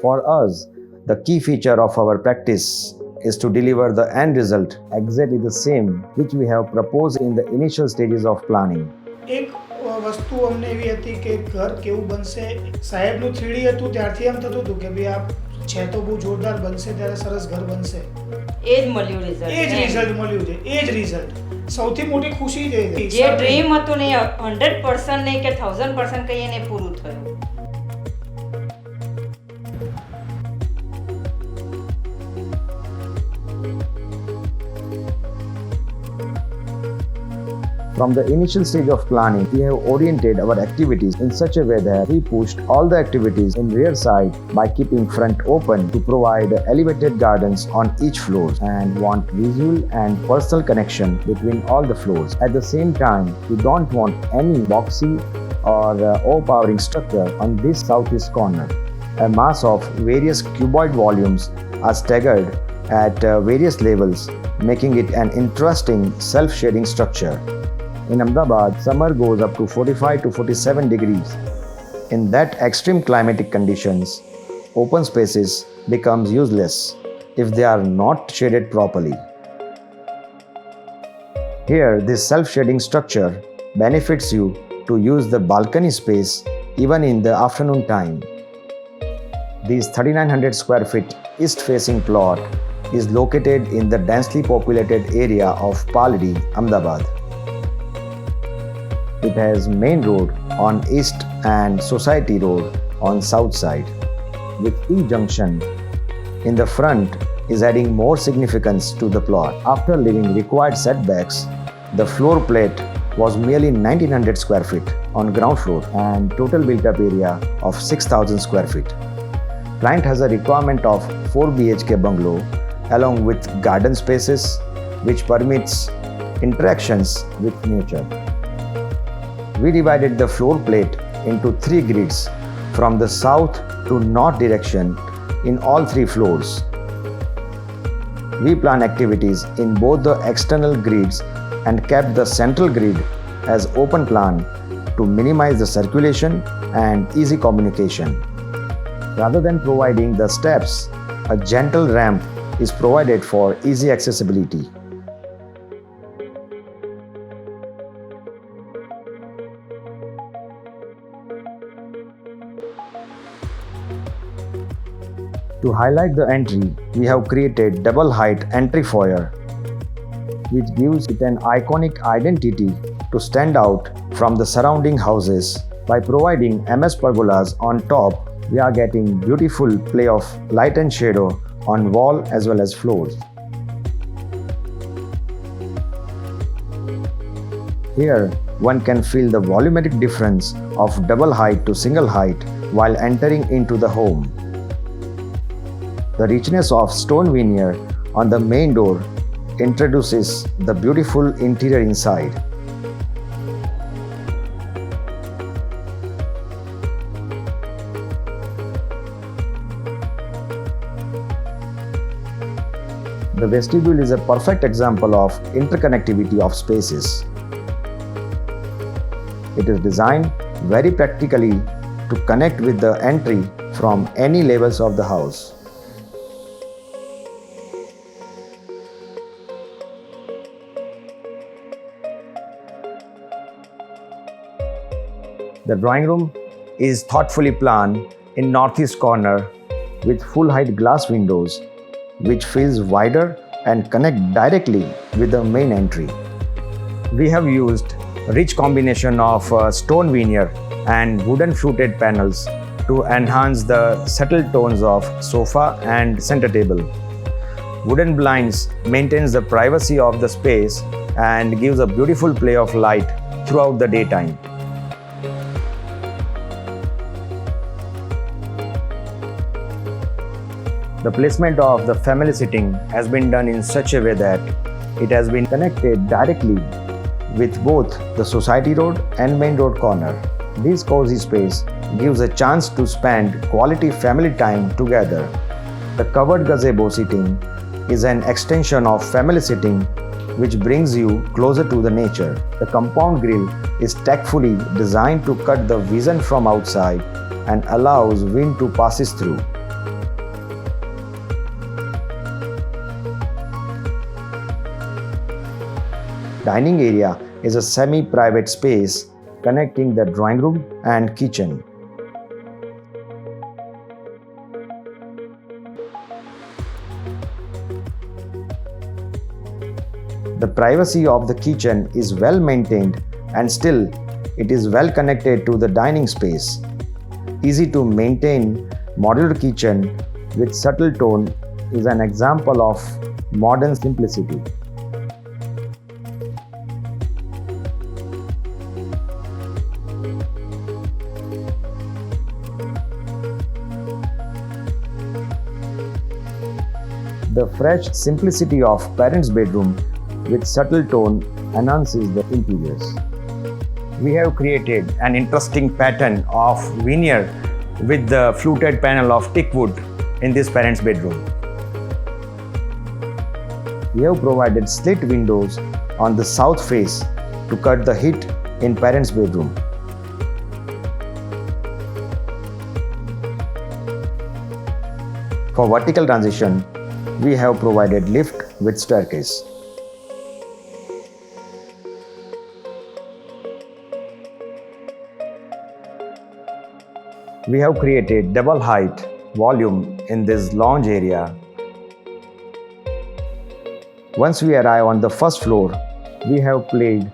For us, the key feature of our practice is to deliver the end result exactly the same which we have proposed in the initial stages of planning. એક વસ્તુ અમને એવી હતી કે ઘર કેવું બનશે, સાહેબનું 3D હતું ત્યારથી એમ થતું હતું કે ભાઈ આ છે તો બહુ જોરદાર બનશે, ત્યારે સરસ ઘર બનશે. એ જ મળ્યું રિઝલ્ટ. એ જ રિઝલ્ટ મળ્યું છે, એ જ રિઝલ્ટ. સૌથી મોટી ખુશી છે જે ડ્રીમ હતું ને 100% નહીં કે 1000% કહીએ ને પૂરું થયું. From the initial stage of planning, we have oriented our activities in such a way that we pushed all the activities in rear side by keeping front open to provide elevated gardens on each floor and want visual and personal connection between all the floors. At the same time, we don't want any boxy or overpowering structure on this southeast corner. A mass of various cuboid volumes are staggered at various levels, making it an interesting self-shading structure. In Ahmedabad, summer goes up to 45 to 47 degrees. In that extreme climatic conditions, open spaces becomes useless if they are not shaded properly. Here, this self-shading structure benefits you to use the balcony space even in the afternoon time. This 3900 square feet east-facing plot is located in the densely populated area of Paldi, Ahmedabad. It has main road on east and society road on south side. With E-junction in the front is adding more significance to the plot. After leaving required setbacks, the floor plate was merely 1900 square feet on ground floor and total built-up area of 6000 square feet. Client has a requirement of 4 BHK bungalow along with garden spaces which permits interactions with nature. We divided the floor plate into 3 grids from the south to north direction in all 3 floors. We plan activities in both the external grids and kept the central grid as open plan to minimize the circulation and easy communication. Rather than providing the steps, a gentle ramp is provided for easy accessibility. To highlight the entry, we have created double height entry foyer, which gives it an iconic identity to stand out from the surrounding houses. By providing MS pergolas on top, we are getting beautiful play of light and shadow on wall as well as floors. Here, one can feel the volumetric difference of double height to single height while entering into the home. The richness of stone veneer on the main door introduces the beautiful interior inside. The vestibule is a perfect example of interconnectivity of spaces. It is designed very practically to connect with the entry from any levels of the house. The drawing room is thoughtfully planned in northeast corner with full height glass windows which feels wider and connect directly with the main entry. We have used rich combination of stone veneer and wooden fluted panels to enhance the subtle tones of sofa and center table. Wooden blinds maintains the privacy of the space and gives a beautiful play of light throughout the daytime. The placement of the family sitting has been done in such a way that it has been connected directly with both the society road and main road corner. This cozy space gives a chance to spend quality family time together. The covered gazebo seating is an extension of family sitting which brings you closer to the nature. The compound grill is tactfully designed to cut the vision from outside and allows wind to passes through. Dining area is a semi-private space connecting the drawing room and kitchen. The privacy of the kitchen is well maintained and still it is well connected to the dining space. Easy to maintain modular kitchen with subtle tone is an example of modern simplicity. The fresh simplicity of parents' bedroom with subtle tone enhances the interiors. We have created an interesting pattern of veneer with the fluted panel of teak wood in this parents' bedroom. We have provided slit windows on the south face to cut the heat in parents' bedroom. For vertical transition, we have provided lift with staircase. We have created double height volume in this lounge area. Once we arrive on the first floor, we have played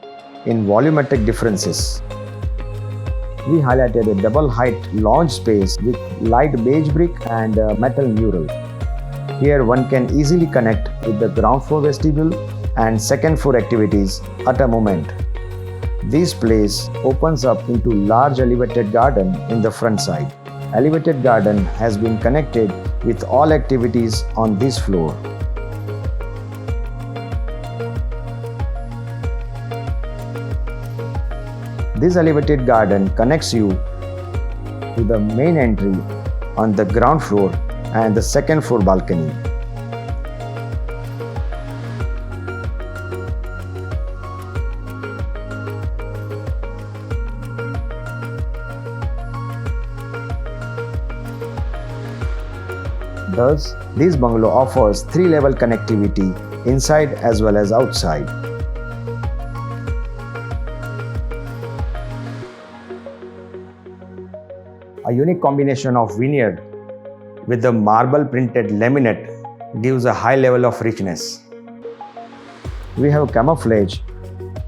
in volumetric differences. We highlighted a double height lounge space with light beige brick and metal mural. Here one can easily connect with the ground floor vestibule and second floor activities at a moment. This place opens up into large elevated garden in the front side. Elevated garden has been connected with all activities on this floor. This elevated garden connects you to the main entry on the ground floor and the second floor balcony. Thus, this bungalow offers 3-level connectivity inside as well as outside. A unique combination of veneer with the marble printed laminate gives a high level of richness. We have camouflage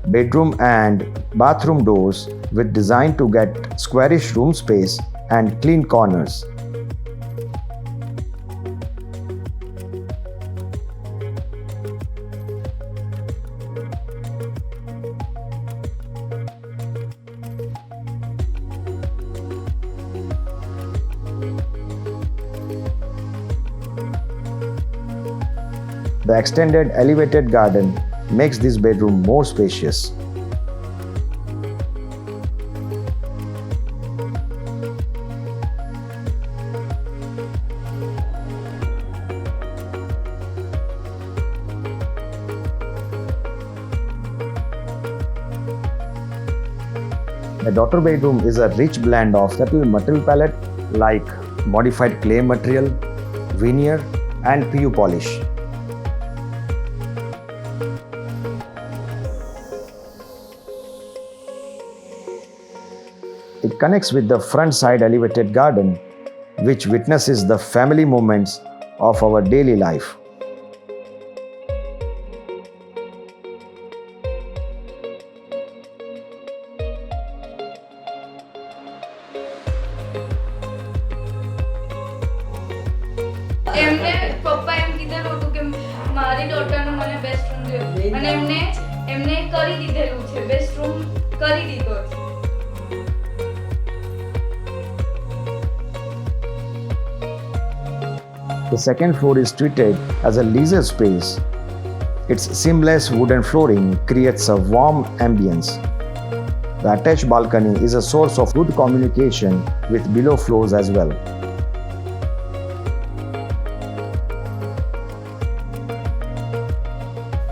bedroom and bathroom doors with design to get squarish room space and clean corners. The extended elevated garden makes this bedroom more spacious. The daughter bedroom is a rich blend of subtle material palette like modified clay material, veneer and PU polish. It connects with the front side elevated garden, which witnesses the family moments of our daily life. એમને પપ્પા એમ કીધેલું હતું કે મારી ડોટરનું મને best room જોઈએ અને એમને કરી દીધેલું છે બેસ્ટ રૂમ કરી દીધો છે. The second floor is treated as a leisure space. Its seamless wooden flooring creates a warm ambience. The attached balcony is a source of good communication with below floors as well.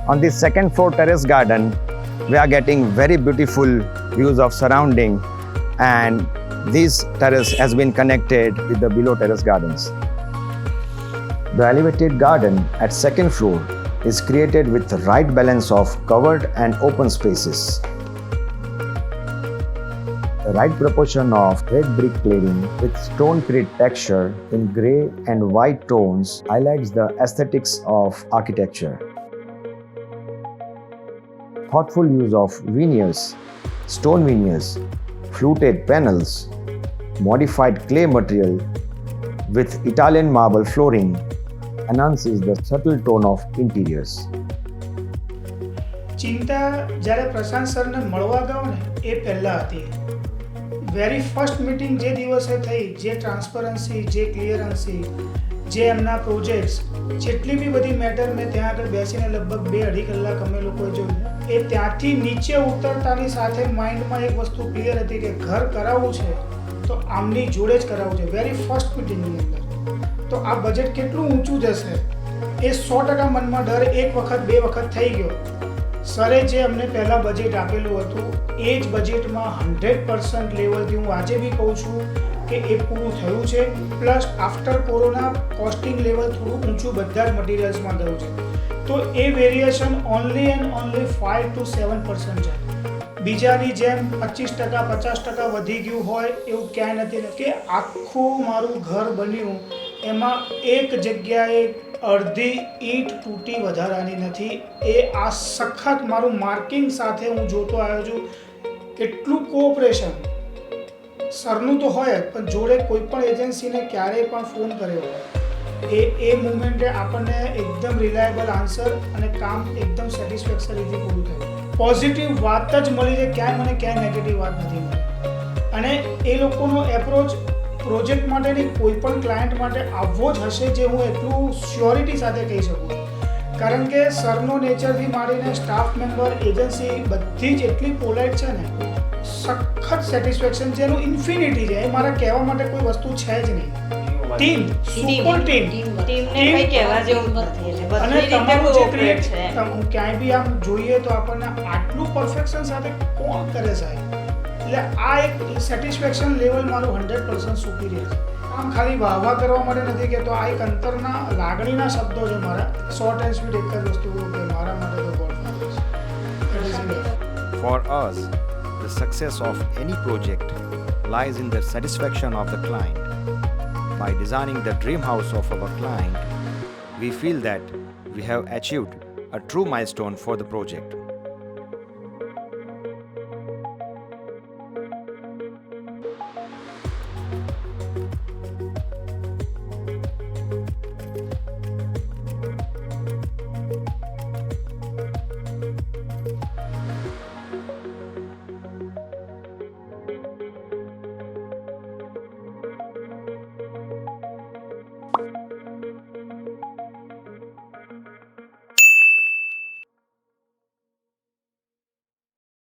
On the second floor terrace garden, we are getting very beautiful views of surrounding, and this terrace has been connected with the below terrace gardens. The elevated garden at second floor is created with the right balance of covered and open spaces. The right proportion of red brick cladding with stone grit texture in grey and white tones highlights the aesthetics of architecture. Thoughtful use of veneers, stone veneers, fluted panels, modified clay material with Italian marble flooring enhances the subtle tone of interiors. ચિંતા જ્યારે પ્રશાંત સરને મળવા ગયો ને એ પહેલાં હતી. Very first meeting જે દિવસે થઈ, જે ટ્રાન્સપરન્સી, જે ક્લિયરન્સી, જે એમના પ્રોજેક્ટ્સ, જેટલી બી બધી મેટર મેં ત્યાં આગળ બેસીને લગભગ 2-2.5 કલાક અમે લોકોએ જોયું. એ ત્યાંથી નીચે ઉતરતાની સાથે માઇન્ડમાં એક વસ્તુ ક્લિયર હતી કે ઘર કરાવવું છે તો આમની જોડે જ કરાવવું છે. વેરી ફર્સ્ટ મિટિંગની અંદર તો આ બજેટ કેટલું ઊંચું જશે એ 100% મનમાં ડર એક વખત 2 વખત થઈ ગયો. સરે જે અમને પહેલાં બજેટ આપેલું હતું એ જ બજેટમાં 100% લેવલથી હું આજે બી કહું છું કે એ પૂરું થયું છે. Plus after corona costing level થોડું ઊંચું બધા જ મટીરિયલ્સમાં ગયું છે. તો એ variation only and only 5 to 7% છે. બીજાની જેમ 25% 50% વધી ગયું હોય એવું ક્યાંય નથી. કે આખું મારું ઘર બન્યું એમાં એક જગ્યાએ અડધી ઈંટ તૂટી વધારાની નથી. એ આ સખત મારું માર્કિંગ સાથે હું જોતો આવ્યો છું. એટલું કોઓપરેશન સરનું તો હોય જ, પણ જોડે કોઈ પણ એજન્સીને ક્યારેય પણ ફોન કર્યો હોય એ મુમેન્ટે આપણને એકદમ રિલાયબલ આન્સર અને કામ એકદમ સેટિસ્ફેક્ટરીથી પૂરું થયું. પોઝિટિવ વાત જ મળી છે, ક્યાંય મને ક્યાંય નેગેટિવ વાત નથી મળી. અને એ લોકોનો એપ્રોચ પ્રોજેક્ટ માટેની કોઈ પણ ક્લાયન્ટ માટે આવવો જ હશે, જે હું એટલું શ્યોરિટી સાથે કહી શકું છું. કારણ કે સરનો નેચરથી માંડીને સ્ટાફ મેમ્બર, એજન્સી બધી જ એટલી પોલાઇટ છે ને, સખત સેટિસ્ફેક્શન છે, એનું ઇન્ફિનિટી છે. એ મારા કહેવા માટે કોઈ વસ્તુ છે જ નહીં. ટીમ, સુપર ટીમ, ટીમને કંઈ કહેવા જેવું નથી. એટલે અને બધી રીતે તમારું જે કોઓપરેટ છે. ક્યાંય બી આમ જોઈએ તો આપણને આટલું પરફેક્શન સાથે કોણ કરે સાહેબ. એટલે આ એક સેટિસ્ફેક્શન લેવલ મારું 100% સુપીરિયર છે. આમ ખાલી વાહવા કરવા માટે નથી કહેતો, આ એક અંતરના લાગણીના શબ્દો છે મારા. શોર્ટ એન્ડ સ્વીટ એક જ વસ્તુ કે મારા માટે તો ગોડફાધર છે. For us, the success of any project lies in the satisfaction of the client. By designing the dream house of our client, we feel that we have achieved a true milestone for the project.